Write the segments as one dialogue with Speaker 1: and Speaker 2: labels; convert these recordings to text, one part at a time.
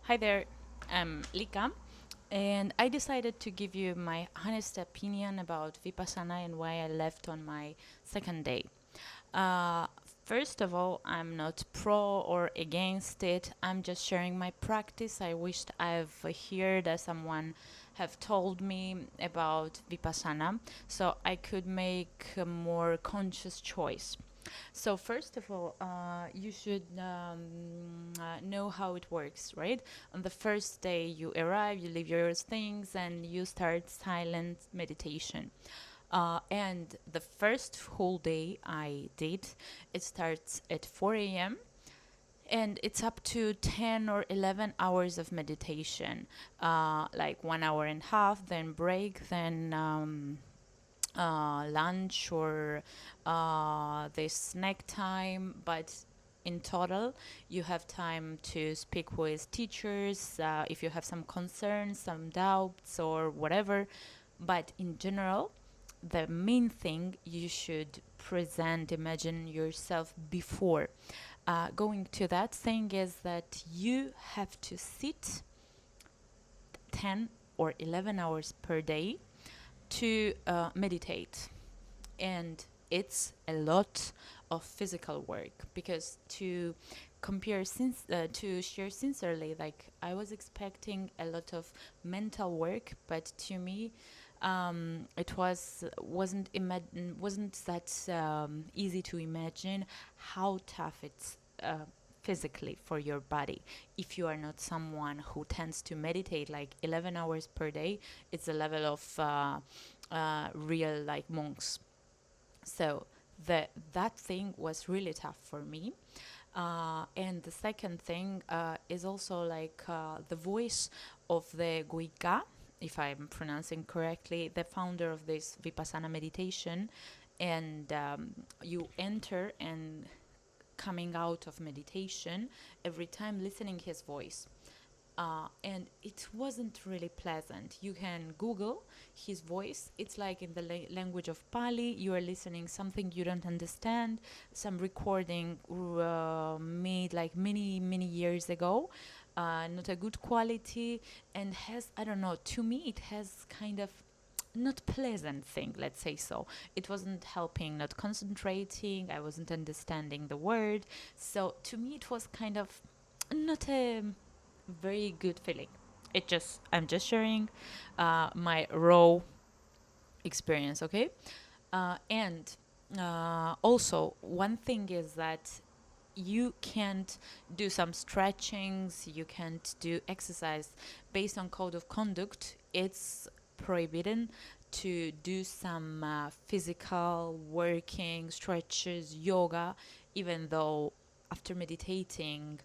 Speaker 1: Hi there, I'm Lika, and I decided to give you my honest opinion about Vipassana and why I left on my second day. Uh, First of all, I'm not pro or against it. I'm just sharing my practice. I wished I've heard that someone have told me about Vipassana, so I could make a more conscious choice. So first of all, you should know how it works, right? On the first day you arrive, you leave your things, and you start silent meditation. And the first whole day I did, it starts at 4 a.m. and it's up to 10 or 11 hours of meditation, like 1 hour and a half, then break, then lunch or the snack time, but in total you have time to speak with teachers if you have some concerns, some doubts or whatever. But in general, the main thing you should present, imagine yourself before going to that thing is that you have to sit 10 or 11 hours per day to meditate. And it's a lot of physical work, because to share sincerely, like I was expecting a lot of mental work, but to me it wasn't that easy to imagine how tough it's physically for your body. If you are not someone who tends to meditate like 11 hours per day, it's a level of real like monks. So that thing was really tough for me. And the second thing is also like the voice of the Guika, if I'm pronouncing correctly, the founder of this Vipassana meditation. And you enter and coming out of meditation every time listening his voice. And it wasn't really pleasant. You can Google his voice. It's like in the language of Pali. You are listening something you don't understand. Some recording made like many years ago, not a good quality, and has, I don't know. To me, it has kind of not pleasant thing, let's say. So it wasn't helping, not concentrating, I wasn't understanding the word. So to me it was kind of not a very good feeling. I'm just sharing my raw experience, okay? And also one thing is that you can't do some stretchings, you can't do exercise based on code of conduct. It's prohibited to do some physical working, stretches, yoga, even though after meditating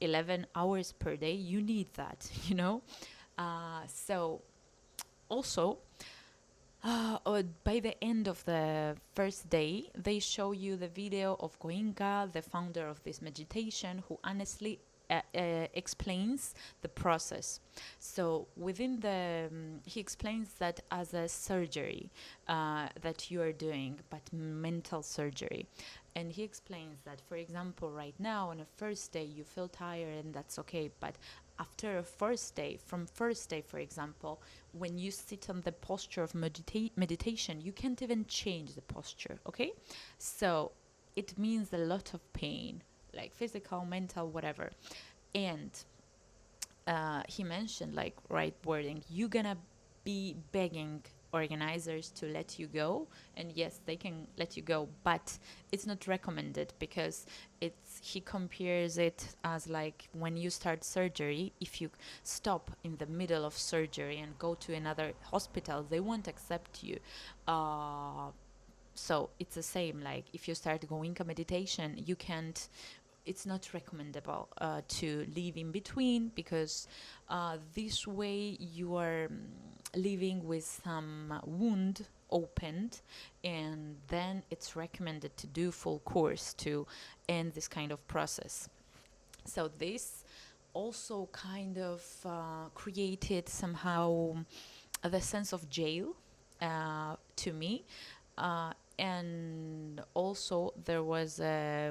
Speaker 1: 11 hours per day, you need that, you know? So also, by the end of the first day, they show you the video of Goenka, the founder of this meditation, who honestly explains the process. So within he explains that as a surgery that you are doing, but mental surgery. And he explains that, for example, right now on a first day you feel tired, and that's okay. But after a first day, for example, when you sit on the posture of meditation, you can't even change the posture, okay? So it means a lot of pain, like physical, mental, whatever. And he mentioned, like, right wording, you're gonna be begging organizers to let you go, and yes, they can let you go, but it's not recommended, because he compares it as like when you start surgery. If you stop in the middle of surgery and go to another hospital, they won't accept you. So it's the same, like if you start going to meditation, you can't, it's not recommendable to leave in between, because this way you are living with some wound opened, and then it's recommended to do full course to end this kind of process. So this also kind of created somehow the sense of jail to me. And also there was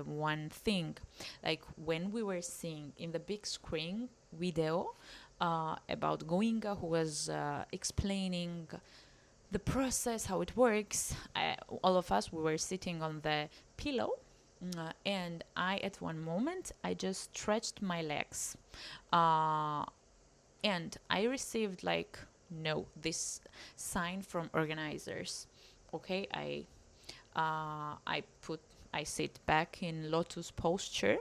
Speaker 1: one thing, like when we were seeing in the big screen video about Goinga, who was explaining the process, how it works. All of us, we were sitting on the pillow, and at one moment, I just stretched my legs, uh, and I received like no this sign from organizers. Okay, I I sit back in lotus posture,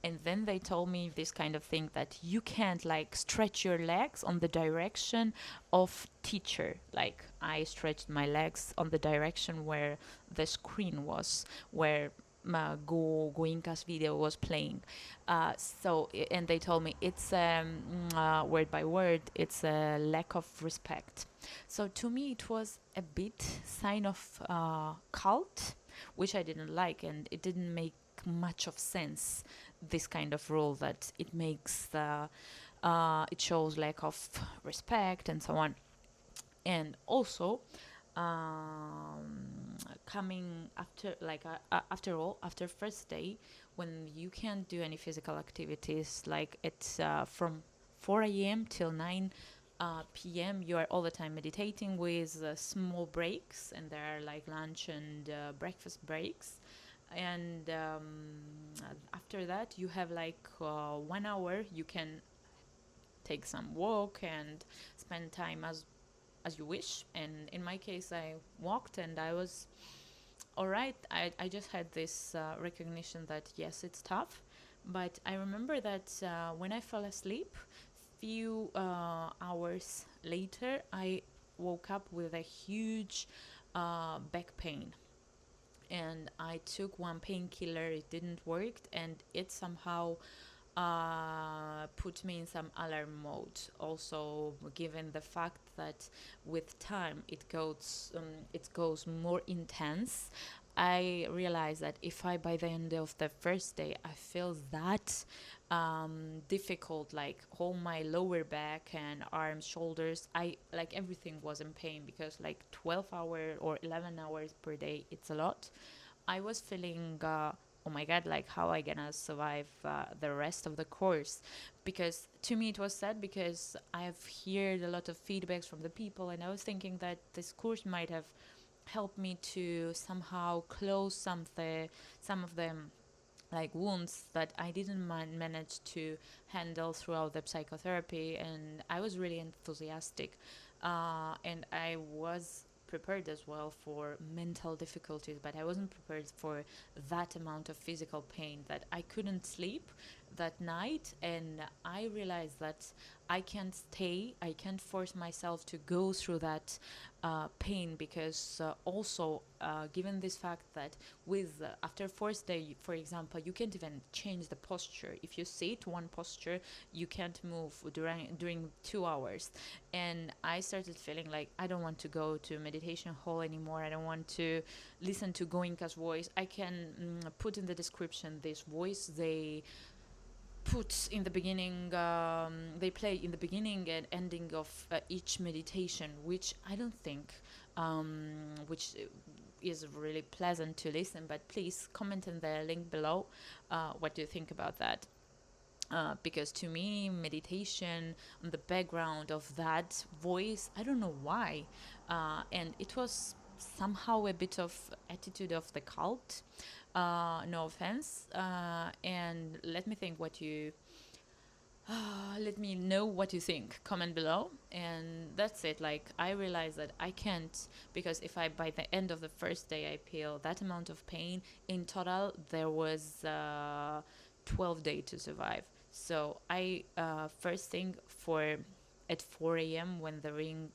Speaker 1: and then they told me this kind of thing that you can't like stretch your legs on the direction of teacher. Like I stretched my legs on the direction where the screen was, where Goinka's video was playing. And they told me it's word by word, it's a lack of respect. So to me, it was a bit sign of cult, which I didn't like, and it didn't make much of sense. This kind of rule that it makes it shows lack of respect and so on. And also, coming after after all, after first day, when you can't do any physical activities, like it's from 4 a.m. till 9 p.m. you are all the time meditating with small breaks, and there are like lunch and breakfast breaks. And after that you have like 1 hour you can take some walk and spend time as you wish. And in my case, I walked and I was all right. I just had this recognition that yes, it's tough, but I remember that when I fell asleep, few hours later, I woke up with a huge back pain, and I took one painkiller. It didn't work, and it somehow put me in some alarm mode. Also, given the fact that with time it goes more intense, I realized that if I by the end of the first day I feel that difficult, like all my lower back and arms, shoulders, I like everything was in pain, because like 12 hours or 11 hours per day, it's a lot. I was feeling, oh my god, like how I gonna survive the rest of the course? Because to me it was sad, because I've heard a lot of feedbacks from the people, and I was thinking that this course might have helped me to somehow close some of them like wounds that I didn't manage to handle throughout the psychotherapy. And I was really enthusiastic, and I was prepared as well for mental difficulties, but I wasn't prepared for that amount of physical pain, that I couldn't sleep that night. And I realized that I can't force myself to go through that pain, because also given this fact that with after fourth day, for example, you can't even change the posture. If you sit one posture, you can't move during 2 hours. And I started feeling like I don't want to go to meditation hall anymore. I don't want to listen to Goinka's voice. I can put in the description this voice they play in the beginning and ending of each meditation, which I don't think which is really pleasant to listen. But please comment in the link below what do you think about that. Because to me, meditation on the background of that voice, I don't know why, and it was somehow a bit of attitude of the cult. No offense, and let me think what you let me know what you think. Comment below, and that's it. Like I realized that I can't, because if I by the end of the first day I feel that amount of pain, in total there was 12 days to survive. So I first thing for at 4 a.m. when the rings,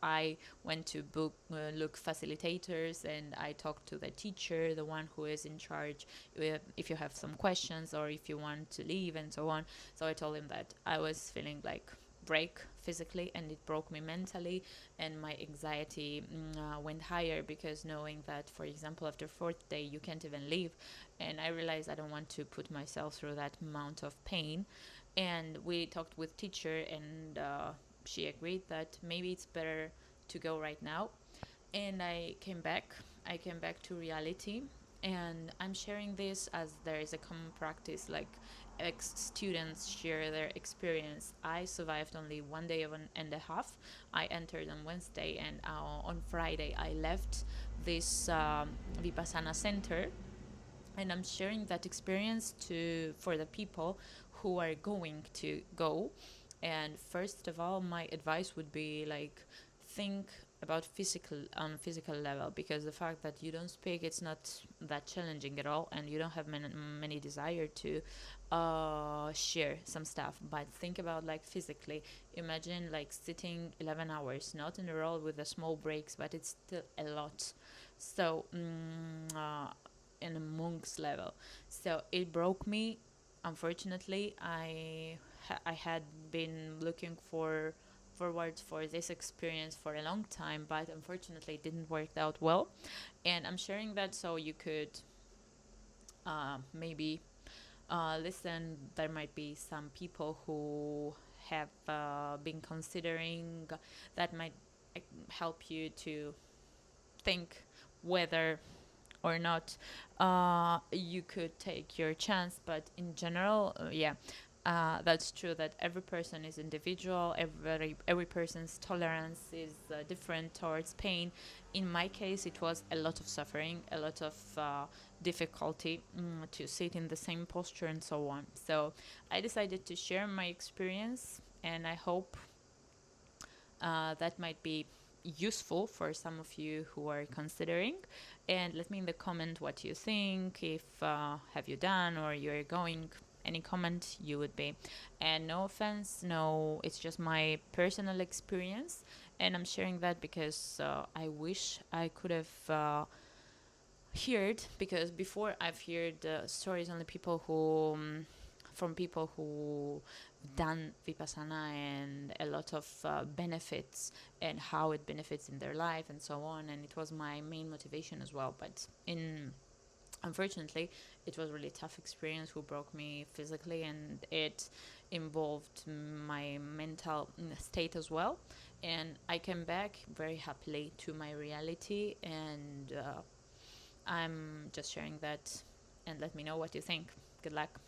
Speaker 1: I went to book look facilitators, and I talked to the teacher, the one who is in charge, if you have some questions or if you want to leave and so on. So I told him that I was feeling like break physically, and it broke me mentally, and my anxiety went higher, because knowing that, for example, after fourth day you can't even leave, and I realized I don't want to put myself through that amount of pain. And we talked with teacher, and she agreed that maybe it's better to go right now. And I came back to reality, and I'm sharing this as there is a common practice, like ex-students share their experience. I survived only 1 day and a half. I entered on Wednesday, and on Friday I left this Vipassana center, and I'm sharing that experience to for the people who are going to go. And first of all, my advice would be like, think about physical on physical level, because the fact that you don't speak, it's not that challenging at all, and you don't have many desire to share some stuff. But think about like physically. Imagine like sitting 11 hours, not in a row with the small breaks, but it's still a lot. So in a monk's level. So it broke me. Unfortunately, I had been looking forward for this experience for a long time, but unfortunately, it didn't work out well. And I'm sharing that so you could maybe listen. There might be some people who have been considering that might help you to think whether or not you could take your chance. But in general, yeah, that's true that every person is individual. Every person's tolerance is different towards pain. In my case, it was a lot of suffering, a lot of difficulty to sit in the same posture and so on. So I decided to share my experience, and I hope that might be useful for some of you who are considering. And let me in the comment what you think, if have you done or you're going, any comment you would be. And no offense, no, it's just my personal experience, and I'm sharing that because I wish I could have heard, because before I've heard stories only people who from people who done Vipassana and a lot of benefits and how it benefits in their life and so on, and it was my main motivation as well. But in unfortunately, it was a really tough experience who broke me physically, and it involved my mental state as well. And I came back very happily to my reality, and I'm just sharing that, and let me know what you think. Good luck.